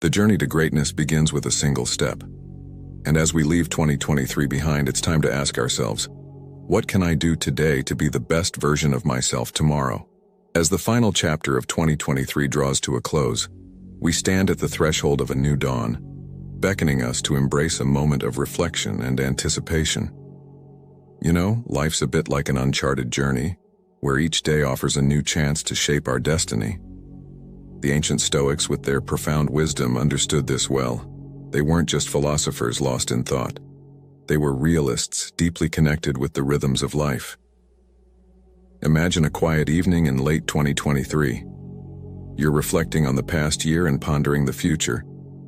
The journey to greatness begins with a single step. And as we leave 2023 behind, it's time to ask ourselves, what can I do today to be the best version of myself tomorrow? As the final chapter of 2023 draws to a close, we stand at the threshold of a new dawn, beckoning us to embrace a moment of reflection and anticipation. You know, life's a bit like an uncharted journey, where each day offers a new chance to shape our destiny. The ancient Stoics, with their profound wisdom, understood this well. They weren't just philosophers lost in thought. They were realists deeply connected with the rhythms of life. Imagine a quiet evening in late 2023. You're reflecting on the past year and pondering the future.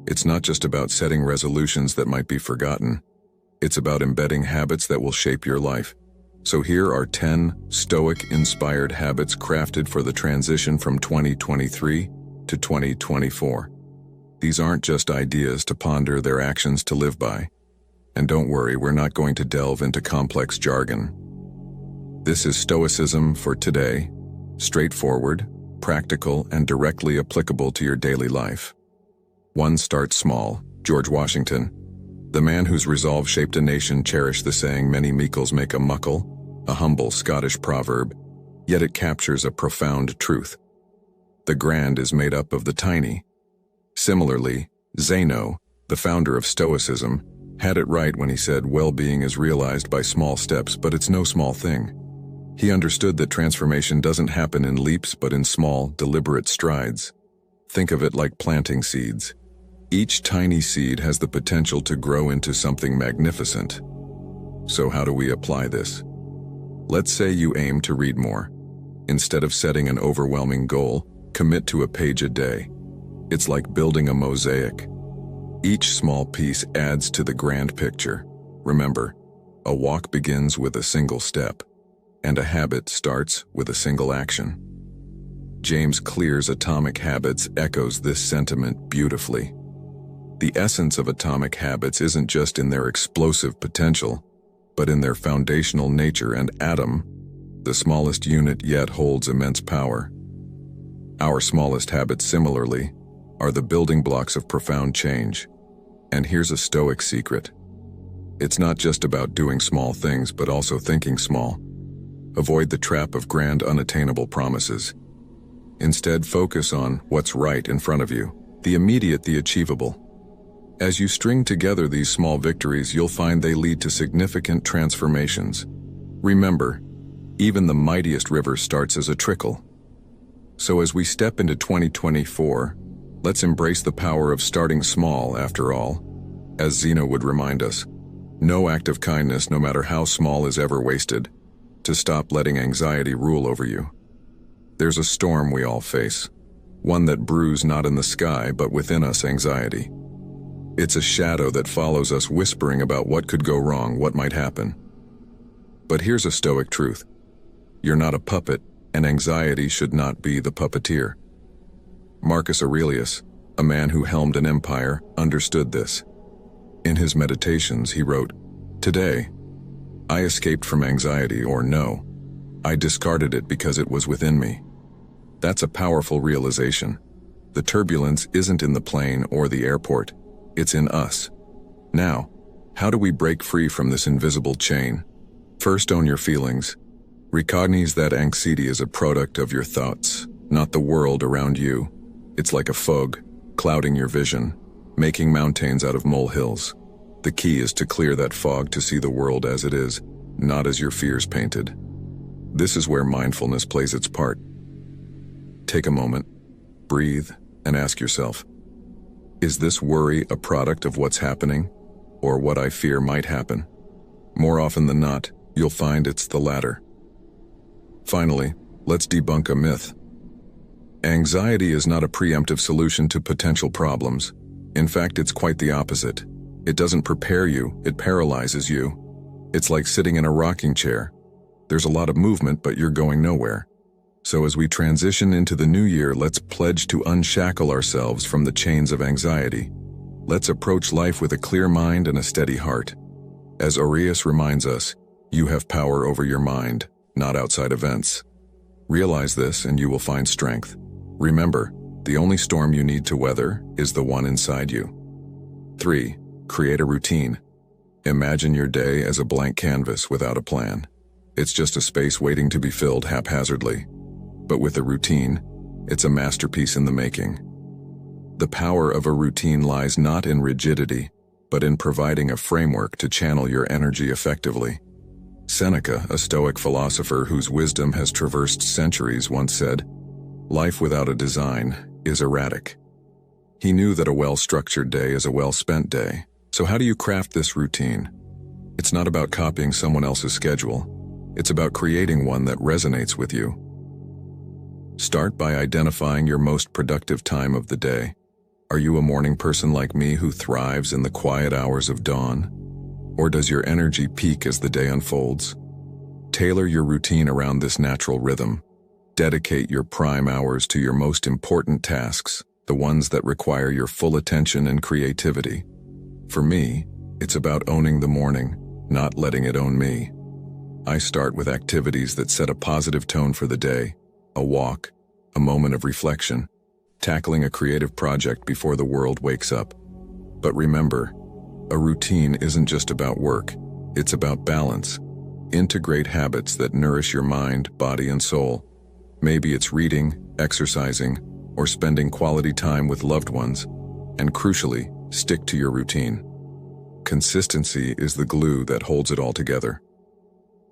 It's not just about setting resolutions that might be forgotten. It's about embedding habits that will shape your life. So here are 10 Stoic-inspired habits crafted for the transition from 2023 to 2024. These aren't just ideas to ponder, they're actions to live by. And don't worry, we're not going to delve into complex jargon. This is Stoicism for today, straightforward, practical, and directly applicable to your daily life. 1. Start small. George Washington, the man whose resolve shaped a nation, cherished the saying, "Many meekles make a muckle," a humble Scottish proverb, yet it captures a profound truth. The grand is made up of the tiny. Similarly, Zeno, the founder of Stoicism, had it right when he said, "Well-being is realized by small steps, but it's no small thing." He understood that transformation doesn't happen in leaps, but in small, deliberate strides. Think of it like planting seeds. Each tiny seed has the potential to grow into something magnificent. So how do we apply this? Let's say you aim to read more. Instead of setting an overwhelming goal, commit to a page a day. It's like building a mosaic. Each small piece adds to the grand picture. Remember, a walk begins with a single step, and a habit starts with a single action. James Clear's Atomic Habits echoes this sentiment beautifully. The essence of atomic habits isn't just in their explosive potential, but in their foundational nature, and atom, the smallest unit, yet holds immense power. Our smallest habits, similarly, are the building blocks of profound change. And here's a Stoic secret. It's not just about doing small things, but also thinking small. Avoid the trap of grand, unattainable promises. Instead, focus on what's right in front of you, the immediate, the achievable. As you string together these small victories, you'll find they lead to significant transformations. Remember, even the mightiest river starts as a trickle. So as we step into 2024, let's embrace the power of starting small. After all, as Zeno would remind us, no act of kindness, no matter how small, is ever wasted. To stop letting anxiety rule over you. There's a storm we all face, one that brews not in the sky but within us: anxiety. It's a shadow that follows us, whispering about what could go wrong, what might happen. But here's a Stoic truth. You're not a puppet, and anxiety should not be the puppeteer. Marcus Aurelius, a man who helmed an empire, understood this. In his Meditations, he wrote, "Today, I escaped from anxiety," or no, I discarded it because it was within me. That's a powerful realization. The turbulence isn't in the plane or the airport, it's in us. Now, how do we break free from this invisible chain? First, own your feelings. Recognize that anxiety is a product of your thoughts, not the world around you. It's like a fog, clouding your vision, making mountains out of molehills. The key is to clear that fog, to see the world as it is, not as your fears painted. This is where mindfulness plays its part. Take a moment, breathe, and ask yourself, is this worry a product of what's happening, or what I fear might happen? More often than not, you'll find it's the latter. Finally, let's debunk a myth. Anxiety is not a preemptive solution to potential problems. In fact, it's quite the opposite. It doesn't prepare you, it paralyzes you. It's like sitting in a rocking chair. There's a lot of movement, but you're going nowhere. So as we transition into the new year, let's pledge to unshackle ourselves from the chains of anxiety. Let's approach life with a clear mind and a steady heart. As Aurelius reminds us, you have power over your mind, not outside events. Realize this and you will find strength. Remember, The only storm you need to weather is the one inside you. 3. Create a routine. Imagine your day as a blank canvas without a plan. It's just a space waiting to be filled haphazardly. But with a routine, it's a masterpiece in the making. The power of a routine lies not in rigidity, but in providing a framework to channel your energy effectively. Seneca, a Stoic philosopher whose wisdom has traversed centuries, once said, "Life without a design is erratic." He knew that a well-structured day is a well-spent day. So how do you craft this routine? It's not about copying someone else's schedule. It's about creating one that resonates with you. Start by identifying your most productive time of the day. Are you a morning person like me who thrives in the quiet hours of dawn? Or does your energy peak as the day unfolds? Tailor your routine around this natural rhythm. Dedicate your prime hours to your most important tasks, the ones that require your full attention and creativity. For me, it's about owning the morning, not letting it own me. I start with activities that set a positive tone for the day, a walk, a moment of reflection, tackling a creative project before the world wakes up. But remember, a routine isn't just about work, it's about balance. Integrate habits that nourish your mind, body, and soul. Maybe it's reading, exercising, or spending quality time with loved ones. And crucially, stick to your routine. Consistency is the glue that holds it all together.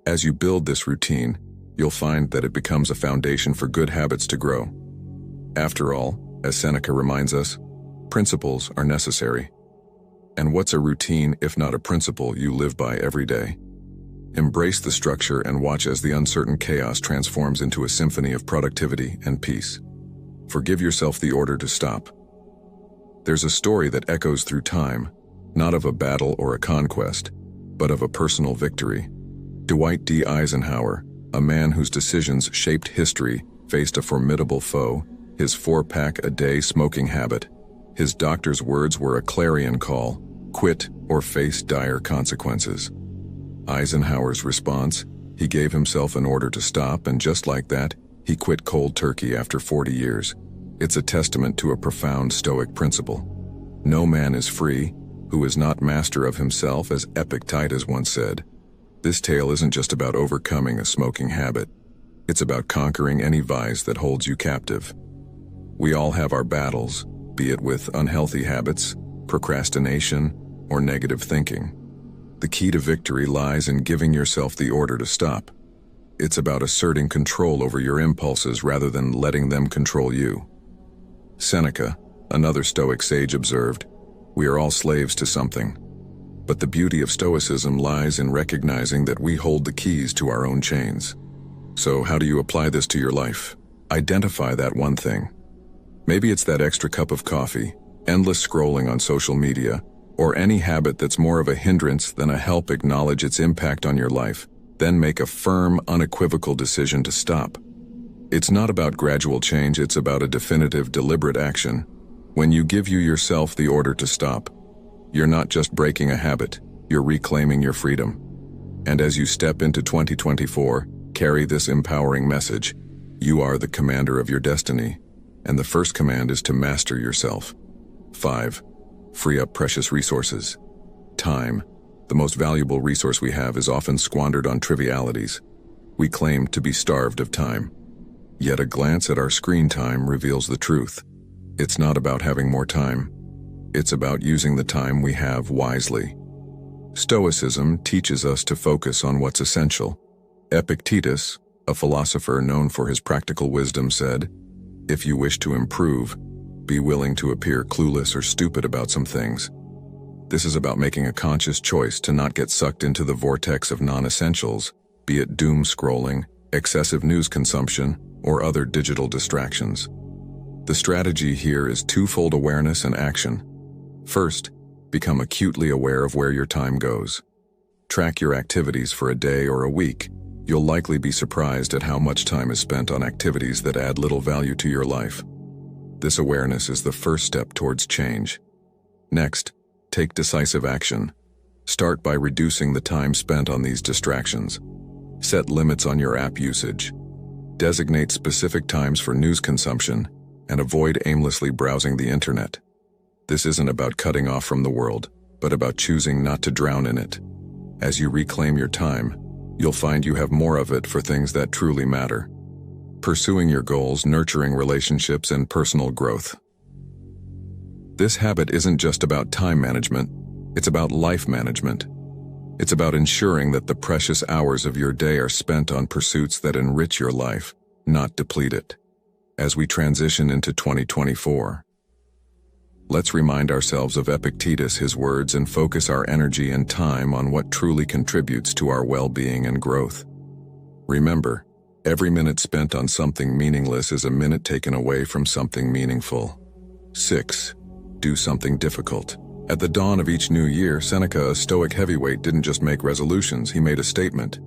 As you build this routine, you'll find that it becomes a foundation for good habits to grow. After all, as Seneca reminds us, principles are necessary. And what's a routine if not a principle you live by every day? Embrace the structure and watch as the uncertain chaos transforms into a symphony of productivity and peace. Forgive yourself the order to stop. There's a story that echoes through time, not of a battle or a conquest, but of a personal victory. Dwight D. Eisenhower, a man whose decisions shaped history, faced a formidable foe, his 4-pack-a-day smoking habit. His doctor's words were a clarion call: quit or face dire consequences. Eisenhower's response: he gave himself an order to stop, and just like that, he quit cold turkey after 40 years. It's a testament to a profound Stoic principle. No man is free who is not master of himself, as Epictetus once said. This tale isn't just about overcoming a smoking habit. It's about conquering any vice that holds you captive. We all have our battles, be it with unhealthy habits, procrastination, or negative thinking. The key to victory lies in giving yourself the order to stop. It's about asserting control over your impulses rather than letting them control you. Seneca, another Stoic sage, observed, "We are all slaves to something." But the beauty of Stoicism lies in recognizing that we hold the keys to our own chains. So how do you apply this to your life? Identify that one thing. Maybe it's that extra cup of coffee, endless scrolling on social media, or any habit that's more of a hindrance than a help. Acknowledge its impact on your life, then make a firm, unequivocal decision to stop. It's not about gradual change, it's about a definitive, deliberate action. When you give yourself the order to stop, you're not just breaking a habit, you're reclaiming your freedom. And as you step into 2024, carry this empowering message: you are the commander of your destiny, and the first command is to master yourself. 5. Free up precious resources. Time, the most valuable resource we have, is often squandered on trivialities. We claim to be starved of time. Yet a glance at our screen time reveals the truth. It's not about having more time. It's about using the time we have wisely. Stoicism teaches us to focus on what's essential. Epictetus, a philosopher known for his practical wisdom, said, "If you wish to improve, be willing to appear clueless or stupid about some things." This is about making a conscious choice to not get sucked into the vortex of non-essentials, be it doom scrolling, excessive news consumption, or other digital distractions. The strategy here is twofold: awareness and action. First, become acutely aware of where your time goes. Track your activities for a day or a week. You'll likely be surprised at how much time is spent on activities that add little value to your life. This awareness is the first step towards change. Next, take decisive action. Start by reducing the time spent on these distractions. Set limits on your app usage. Designate specific times for news consumption, and avoid aimlessly browsing the internet. This isn't about cutting off from the world, but about choosing not to drown in it. As you reclaim your time, you'll find you have more of it for things that truly matter. Pursuing your goals, nurturing relationships, and personal growth. This habit isn't just about time management, it's about life management. It's about ensuring that the precious hours of your day are spent on pursuits that enrich your life, not deplete it. As we transition into 2024, let's remind ourselves of Epictetus, his words, and focus our energy and time on what truly contributes to our well-being and growth. Remember, every minute spent on something meaningless is a minute taken away from something meaningful. 6. Do something difficult. At the dawn of each new year, Seneca, a Stoic heavyweight, didn't just make resolutions, he made a statement.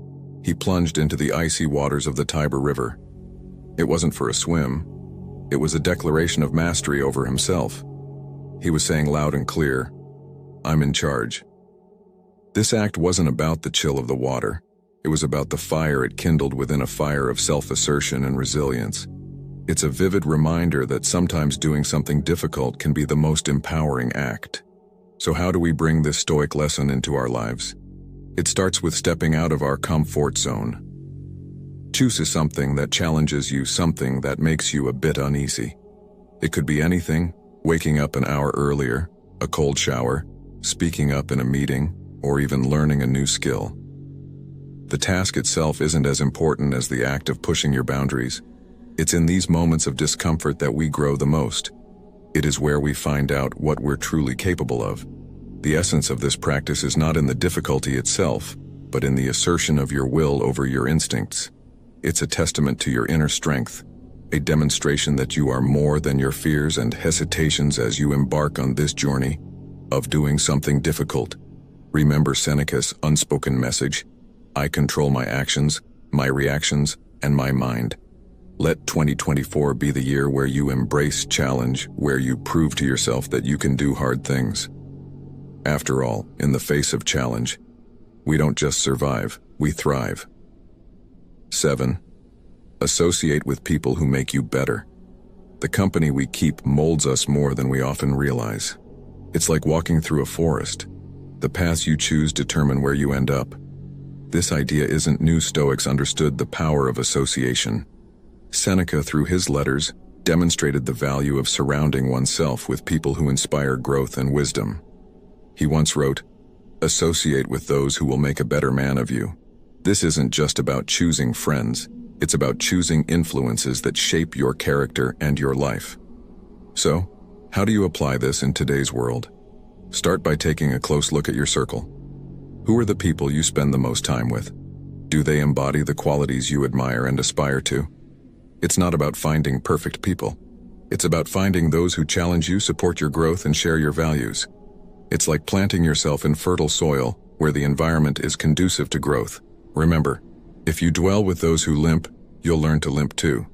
He plunged into the icy waters of the Tiber River. It wasn't for a swim. It was a declaration of mastery over himself. He was saying loud and clear, "I'm in charge." This act wasn't about the chill of the water. It was about the fire it kindled within, a fire of self-assertion and resilience. It's a vivid reminder that sometimes doing something difficult can be the most empowering act. So how do we bring this Stoic lesson into our lives? It starts with stepping out of our comfort zone. Choose something that challenges you, something that makes you a bit uneasy. It could be anything: waking up an hour earlier, a cold shower, speaking up in a meeting, or even learning a new skill. The task itself isn't as important as the act of pushing your boundaries. It's in these moments of discomfort that we grow the most. It is where we find out what we're truly capable of. The essence of this practice is not in the difficulty itself, but in the assertion of your will over your instincts. It's a testament to your inner strength, a demonstration that you are more than your fears and hesitations as you embark on this journey of doing something difficult. Remember Seneca's unspoken message: I control my actions, my reactions, and my mind. Let 2024 be the year where you embrace challenge, where you prove to yourself that you can do hard things. After all, in the face of challenge, we don't just survive, we thrive. 7. Associate with people who make you better. The company we keep molds us more than we often realize. It's like walking through a forest. The paths you choose determine where you end up. This idea isn't new. Stoics understood the power of association. Seneca, through his letters, demonstrated the value of surrounding oneself with people who inspire growth and wisdom. He once wrote, "Associate with those who will make a better man of you." This isn't just about choosing friends, it's about choosing influences that shape your character and your life. So, how do you apply this in today's world? Start by taking a close look at your circle. Who are the people you spend the most time with? Do they embody the qualities you admire and aspire to? It's not about finding perfect people. It's about finding those who challenge you, support your growth, and share your values. It's like planting yourself in fertile soil where the environment is conducive to growth. Remember, if you dwell with those who limp, you'll learn to limp too.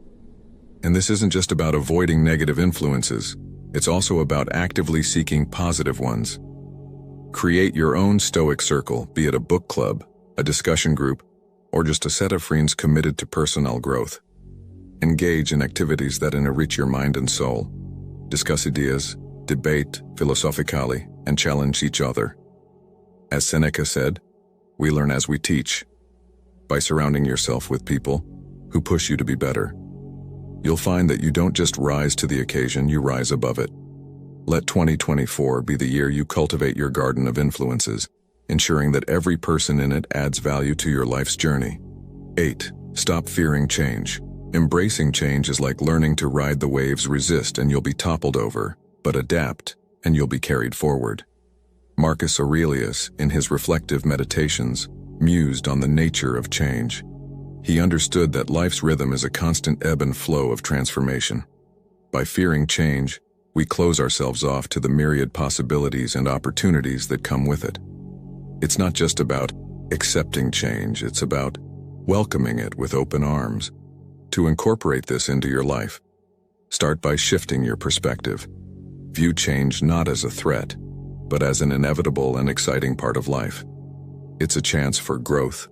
And this isn't just about avoiding negative influences. It's also about actively seeking positive ones. Create your own Stoic circle, be it a book club, a discussion group, or just a set of friends committed to personal growth. Engage in activities that enrich your mind and soul. Discuss ideas, debate philosophically, and challenge each other. As Seneca said, we learn as we teach. By surrounding yourself with people who push you to be better, you'll find that you don't just rise to the occasion, you rise above it. Let 2024 be the year you cultivate your garden of influences, ensuring that every person in it adds value to your life's journey. 8. Stop fearing change. Embracing change is like learning to ride the waves. Resist and you'll be toppled over, but adapt and you'll be carried forward. Marcus Aurelius, in his reflective meditations, mused on the nature of change. He understood that life's rhythm is a constant ebb and flow of transformation. By fearing change, we close ourselves off to the myriad possibilities and opportunities that come with it. It's not just about accepting change, it's about welcoming it with open arms. To incorporate this into your life, start by shifting your perspective. View change not as a threat, but as an inevitable and exciting part of life. It's a chance for growth,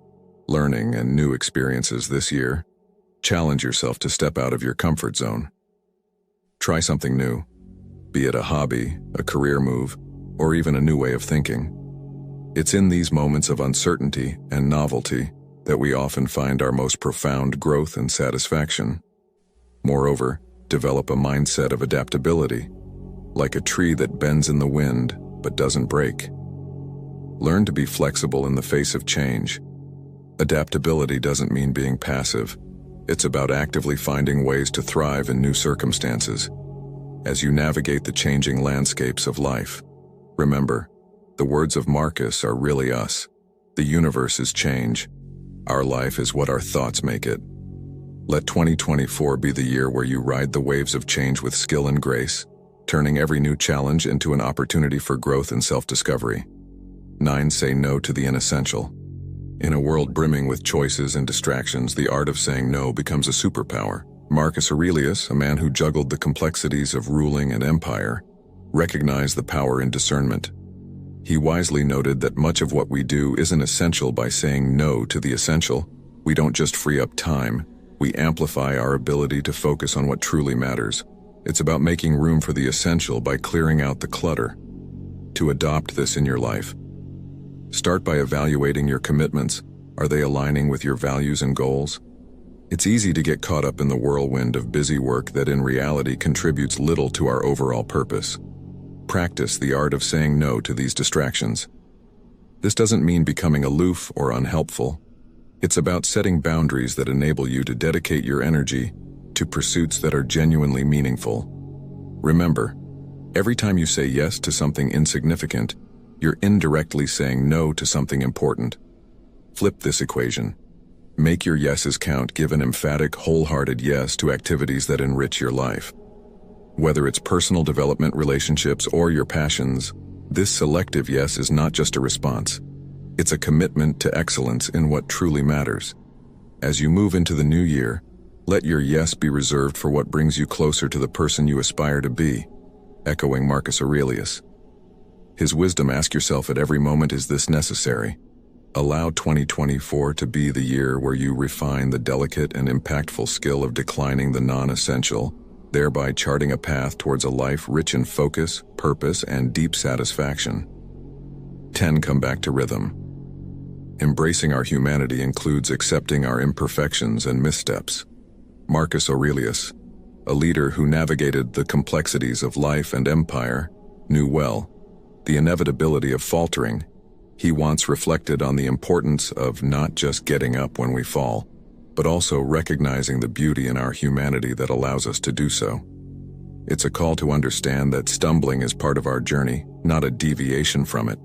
learning, and new experiences this year. Challenge yourself to step out of your comfort zone. Try something new, be it a hobby, a career move, or even a new way of thinking. It's in these moments of uncertainty and novelty that we often find our most profound growth and satisfaction. Moreover, develop a mindset of adaptability, like a tree that bends in the wind but doesn't break. Learn to be flexible in the face of change. Adaptability doesn't mean being passive. It's about actively finding ways to thrive in new circumstances. As you navigate the changing landscapes of life, remember, the words of Marcus are really us. The universe is change. Our life is what our thoughts make it. Let 2024 be the year where you ride the waves of change with skill and grace, turning every new challenge into an opportunity for growth and self-discovery. 9. Say no to the inessential. In a world brimming with choices and distractions, the art of saying no becomes a superpower. Marcus Aurelius, a man who juggled the complexities of ruling an empire, recognized the power in discernment. He wisely noted that much of what we do isn't essential. By saying no to the essential, we don't just free up time, we amplify our ability to focus on what truly matters. It's about making room for the essential by clearing out the clutter. To adopt this in your life, start by evaluating your commitments. Are they aligning with your values and goals? It's easy to get caught up in the whirlwind of busy work that in reality contributes little to our overall purpose. Practice the art of saying no to these distractions. This doesn't mean becoming aloof or unhelpful. It's about setting boundaries that enable you to dedicate your energy to pursuits that are genuinely meaningful. Remember, every time you say yes to something insignificant, you're indirectly saying no to something important. Flip this equation. Make your yeses count. Give an emphatic, wholehearted yes to activities that enrich your life. Whether it's personal development, relationships, or your passions, this selective yes is not just a response. It's a commitment to excellence in what truly matters. As you move into the new year, let your yes be reserved for what brings you closer to the person you aspire to be. Echoing Marcus Aurelius. His wisdom, ask yourself at every moment, is this necessary? Allow 2024 to be the year where you refine the delicate and impactful skill of declining the non-essential, thereby charting a path towards a life rich in focus, purpose, and deep satisfaction. 10. Come back to rhythm. Embracing our humanity includes accepting our imperfections and missteps. Marcus Aurelius, a leader who navigated the complexities of life and empire, knew well the inevitability of faltering. He once reflected on the importance of not just getting up when we fall, but also recognizing the beauty in our humanity that allows us to do so. It's a call to understand that stumbling is part of our journey, not a deviation from it.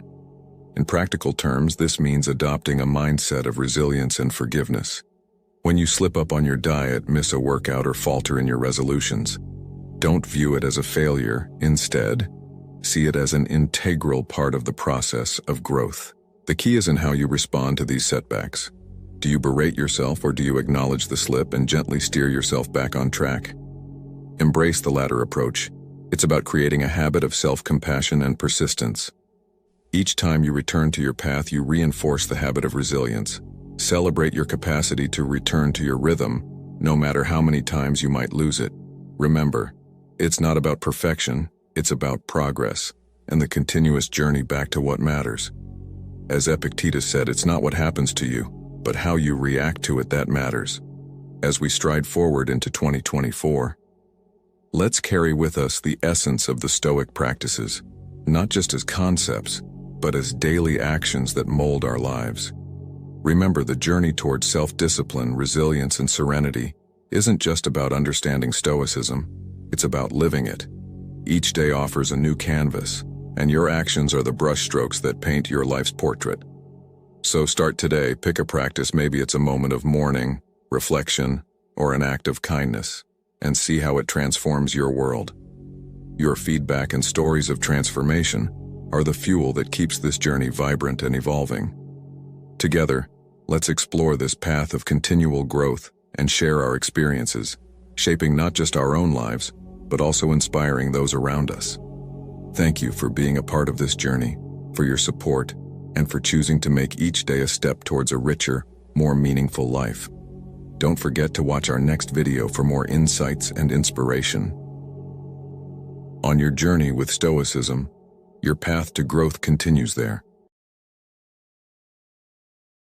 In practical terms, this means adopting a mindset of resilience and forgiveness. When you slip up on your diet, miss a workout, or falter in your resolutions, don't view it as a failure. Instead, see it as an integral part of the process of growth. The key is in how you respond to these setbacks. Do you berate yourself, or do you acknowledge the slip and gently steer yourself back on track? Embrace the latter approach. It's about creating a habit of self-compassion and persistence. Each time you return to your path, you reinforce the habit of resilience. Celebrate your capacity to return to your rhythm, no matter how many times you might lose it. Remember, it's not about perfection, it's about progress and the continuous journey back to what matters. As Epictetus said, it's not what happens to you, but how you react to it that matters. As we stride forward into 2024, let's carry with us the essence of the Stoic practices, not just as concepts, but as daily actions that mold our lives. Remember, the journey towards self-discipline, resilience, and serenity isn't just about understanding Stoicism, it's about living it. Each day offers a new canvas, and your actions are the brushstrokes that paint your life's portrait. So start today, pick a practice. Maybe it's a moment of mourning, reflection, or an act of kindness, and see how it transforms your world. Your feedback and stories of transformation are the fuel that keeps this journey vibrant and evolving. Together, let's explore this path of continual growth and share our experiences, shaping not just our own lives, but also inspiring those around us. Thank you for being a part of this journey, for your support, and for choosing to make each day a step towards a richer, more meaningful life. Don't forget to watch our next video for more insights and inspiration. On your journey with Stoicism, your path to growth continues there.